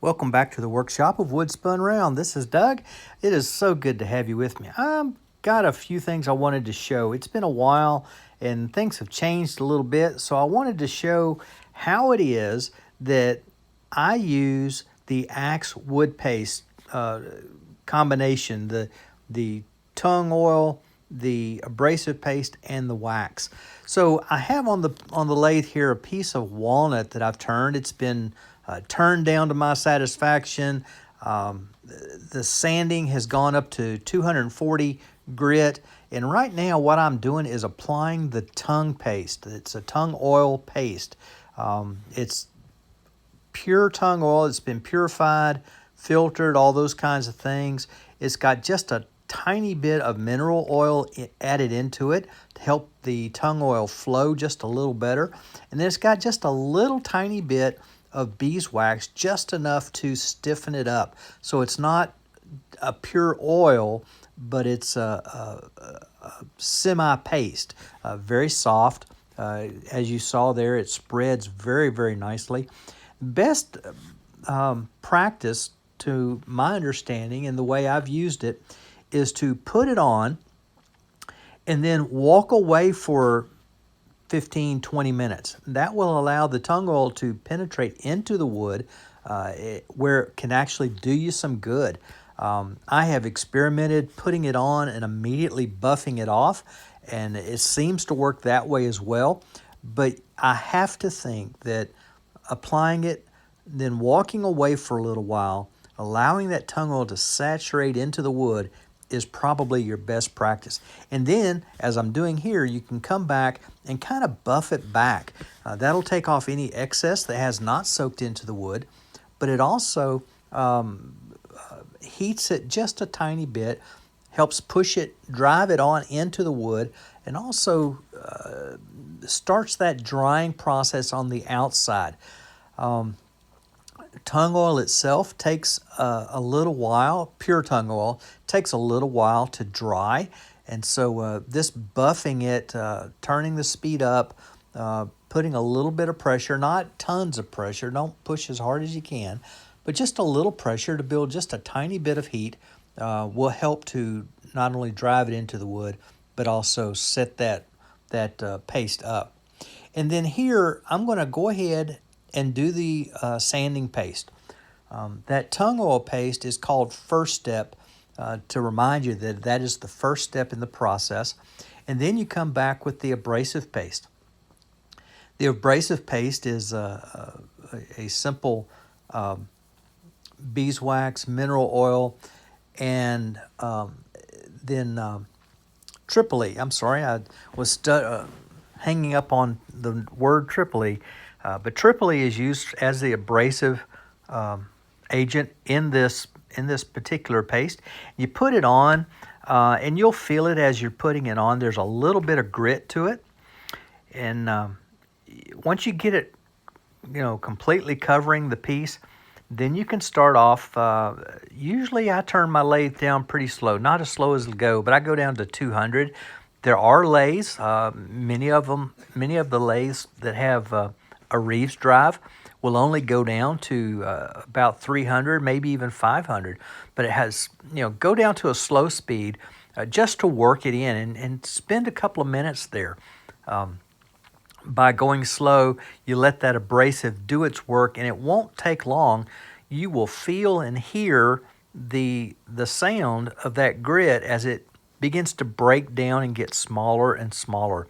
Welcome back to the workshop of Wood Spun Round. This is Doug. It is so good to have you with me. I've got a few things I wanted to show. It's been a while and things have changed a little bit, so I wanted to show how it is that I use the Axe wood paste combination, the tongue oil, the abrasive paste, and the wax. So I have on the lathe here a piece of walnut that I've turned. It's been turned down to my satisfaction. The sanding has gone up to 240 grit, and right now what I'm doing is applying the tongue paste. It's a tongue oil paste. It's pure tongue oil. It's been purified, filtered, all those kinds of things. It's got just a tiny bit of mineral oil added into it to help the tongue oil flow just a little better. And then it's got just a little tiny bit of beeswax, just enough to stiffen it up. So it's not a pure oil, but it's a semi-paste, very soft. As you saw there, it spreads very, very nicely. Best practice, to my understanding and the way I've used it, is to put it on and then walk away for 15-20 minutes. That will allow the tongue oil to penetrate into the wood where it can actually do you some good. I have experimented putting it on and immediately buffing it off, and it seems to work that way as well. But I have to think that applying it, then walking away for a little while, allowing that tongue oil to saturate into the wood is probably your best practice. And then, as I'm doing here, you can come back and kind of buff it back. That'll take off any excess that has not soaked into the wood, but it also heats it just a tiny bit, helps push it, drive it on into the wood, and also starts that drying process on the outside. Tongue oil itself takes a little while, pure tongue oil, takes a little while to dry. And so this buffing it, turning the speed up, putting a little bit of pressure, not tons of pressure, don't push as hard as you can, but just a little pressure to build just a tiny bit of heat will help to not only drive it into the wood, but also set that paste up. And then here, I'm going to go ahead and do the sanding paste. That tongue oil paste is called First Step, to remind you that that is the first step in the process. And then you come back with the abrasive paste. The abrasive paste is a simple beeswax, mineral oil, and then Tripoli. I'm sorry, I was hanging up on the word Tripoli. But Tripoli is used as the abrasive agent in this particular paste. You put it on, and you'll feel it as you're putting it on. There's a little bit of grit to it, and once you get it, completely covering the piece, then you can start off. Usually, I turn my lathe down pretty slow, not as slow as it'll go, but I go down to 200. There are lathes, many of the lathes that have a Reeves drive will only go down to about 300, maybe even 500. But it has, go down to a slow speed just to work it in and spend a couple of minutes there. By going slow, you let that abrasive do its work, and it won't take long. You will feel and hear the sound of that grit as it begins to break down and get smaller and smaller.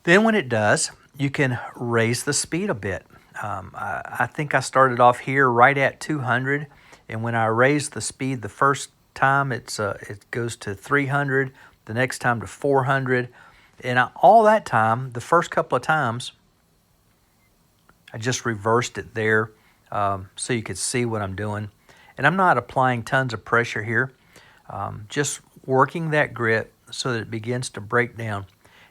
Then when it does, you can raise the speed a bit. I think I started off here right at 200, and when I raised the speed the first time, it goes to 300, the next time to 400, and all that time, the first couple of times, I just reversed it there so you could see what I'm doing. And I'm not applying tons of pressure here, just working that grit so that it begins to break down.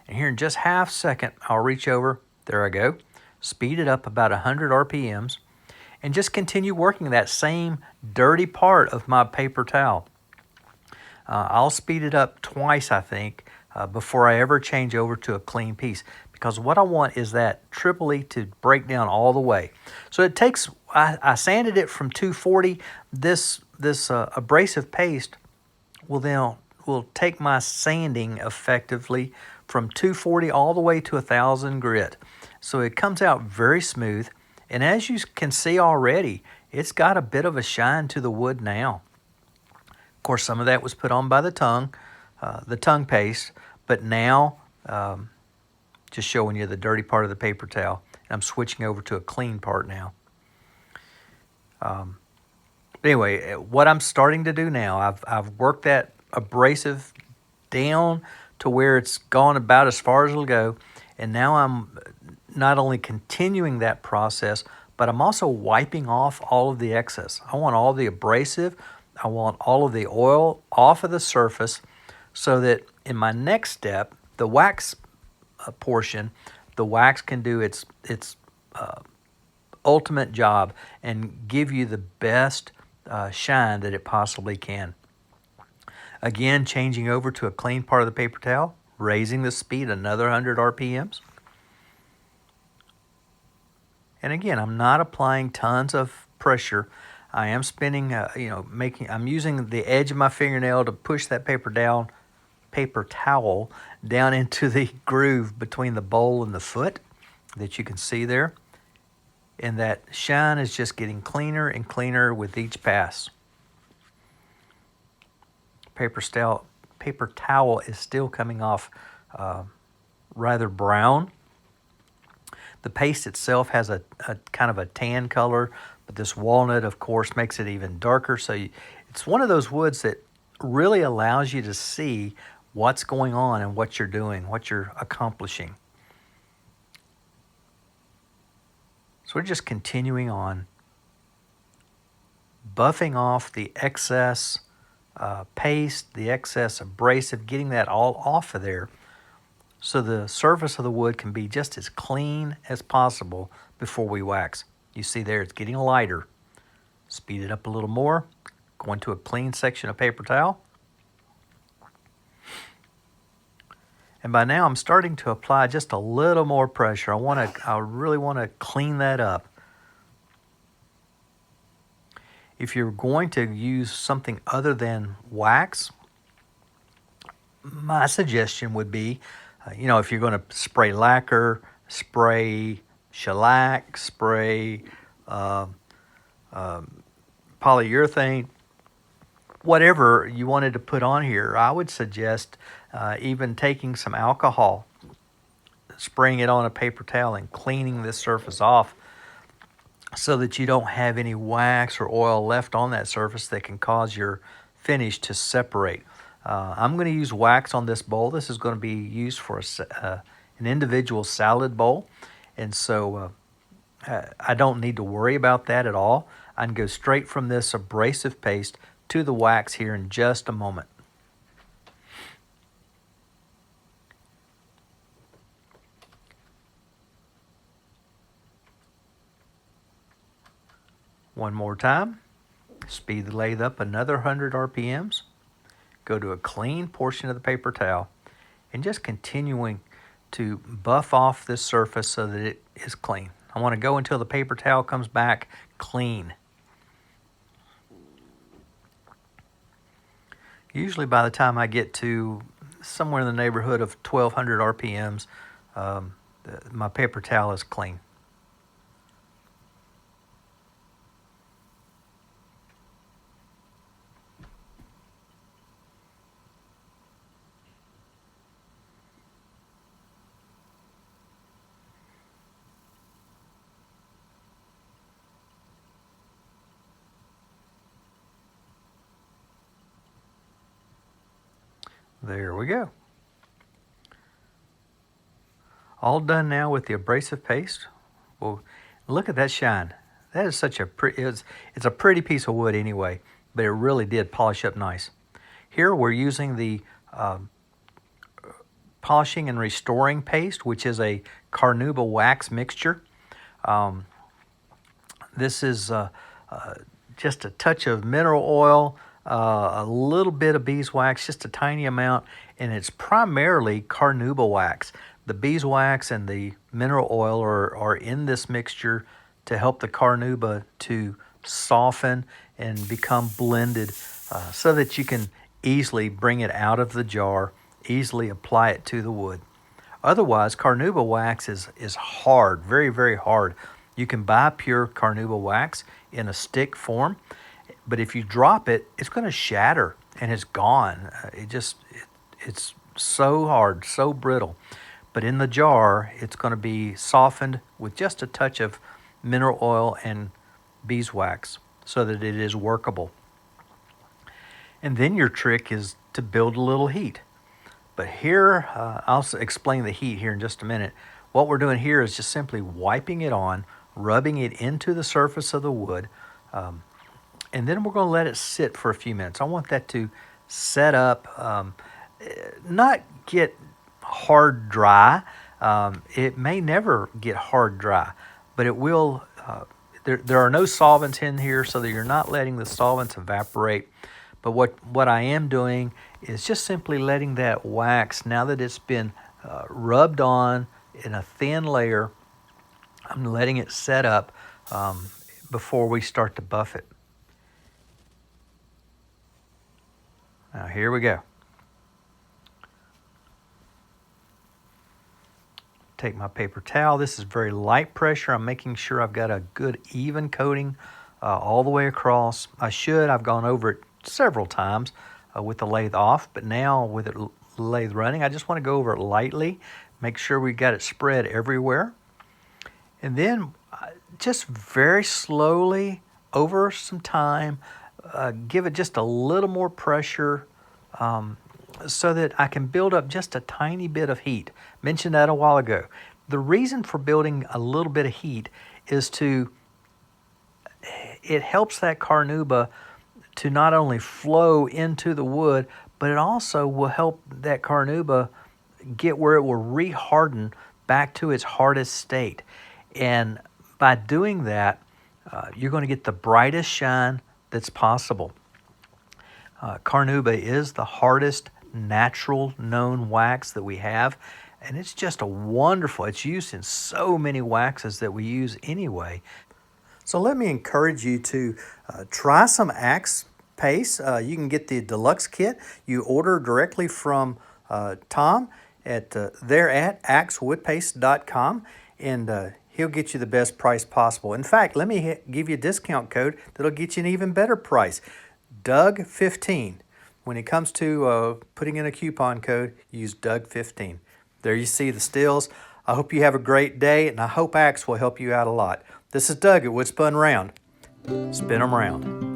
And here in just half a second, I'll reach over. There I go. Speed it up about 100 RPMs and just continue working that same dirty part of my paper towel. I'll speed it up twice, I think, before I ever change over to a clean piece, because what I want is that Tripoli to break down all the way. So it takes I sanded it from 240. This abrasive paste will take my sanding effectively from 240 all the way to 1,000 grit. So it comes out very smooth. And as you can see already, it's got a bit of a shine to the wood now. Of course, some of that was put on by the tongue paste, but now just showing you the dirty part of the paper towel. I'm switching over to a clean part now. But anyway, what I'm starting to do now, I've worked that abrasive down to where it's gone about as far as it'll go, and now I'm not only continuing that process, but I'm also wiping off all of the excess. I want all the abrasive, I want all of the oil off of the surface, so that in my next step, the wax portion, the wax can do its ultimate job and give you the best shine that it possibly can. Again, changing over to a clean part of the paper towel, raising the speed another 100 RPMs. And again, I'm not applying tons of pressure. I am spinning, I'm using the edge of my fingernail to push that paper towel down into the groove between the bowl and the foot that you can see there. And that shine is just getting cleaner and cleaner with each pass. Paper towel is still coming off rather brown. The paste itself has a kind of a tan color, but this walnut, of course, makes it even darker. So it's one of those woods that really allows you to see what's going on and what you're doing, what you're accomplishing. So we're just continuing on, buffing off the excess paste, the excess abrasive, getting that all off of there so the surface of the wood can be just as clean as possible before we wax. You see there, it's getting lighter. Speed it up a little more, go into a clean section of paper towel. And by now I'm starting to apply just a little more pressure. I really want to clean that up. If you're going to use something other than wax, my suggestion would be, if you're going to spray lacquer, spray shellac, spray polyurethane, whatever you wanted to put on here, I would suggest even taking some alcohol, spraying it on a paper towel and cleaning this surface off so that you don't have any wax or oil left on that surface that can cause your finish to separate. I'm going to use wax on this bowl. This is going to be used for an individual salad bowl, and so I don't need to worry about that at all. I can go straight from this abrasive paste to the wax here in just a moment. One more time, speed the lathe up another 100 RPMs. Go to a clean portion of the paper towel and just continuing to buff off this surface so that it is clean. I want to go until the paper towel comes back clean. Usually by the time I get to somewhere in the neighborhood of 1,200 RPMs, my paper towel is clean. There we go. All done now with the abrasive paste. Well, look at that shine. That is such a pretty, it's a pretty piece of wood anyway, but it really did polish up nice. Here we're using the polishing and restoring paste, which is a carnauba wax mixture. This is just a touch of mineral oil, a little bit of beeswax, just a tiny amount, and it's primarily carnauba wax. The beeswax and the mineral oil are in this mixture to help the carnauba to soften and become blended so that you can easily bring it out of the jar, easily apply it to the wood. Otherwise, carnauba wax is hard, very, very hard. You can buy pure carnauba wax in a stick form, but if you drop it, it's going to shatter and it's gone. It's so hard, so brittle. But in the jar, it's going to be softened with just a touch of mineral oil and beeswax so that it is workable. And then your trick is to build a little heat. But here, I'll explain the heat here in just a minute. What we're doing here is just simply wiping it on, rubbing it into the surface of the wood, and then we're going to let it sit for a few minutes. I want that to set up, not get hard dry. It may never get hard dry, but it will. There are no solvents in here, so that you're not letting the solvents evaporate. But what I am doing is just simply letting that wax, now that it's been rubbed on in a thin layer, I'm letting it set up before we start to buff it. Now here we go. Take my paper towel. This is very light pressure. I'm making sure I've got a good even coating all the way across. I've gone over it several times with the lathe off, but now with the lathe running, I just want to go over it lightly, make sure we got it spread everywhere. And then just very slowly, over some time, give it just a little more pressure so that I can build up just a tiny bit of heat. Mentioned that a while ago. The reason for building a little bit of heat is it helps that carnauba to not only flow into the wood, but it also will help that carnauba get where it will re-harden back to its hardest state. And by doing that, you're going to get the brightest shine that's possible. Carnauba is the hardest natural known wax that we have, and it's just it's used in so many waxes that we use anyway. So let me encourage you to try some Axe paste. You can get the deluxe kit. You order directly from Tom at axewoodpaste.com, and he'll get you the best price possible. In fact, let me give you a discount code that'll get you an even better price. Doug15. When it comes to putting in a coupon code, use Doug15. There you see the stills. I hope you have a great day, and I hope Axe will help you out a lot. This is Doug at Wood Spun Round. Spin 'em round.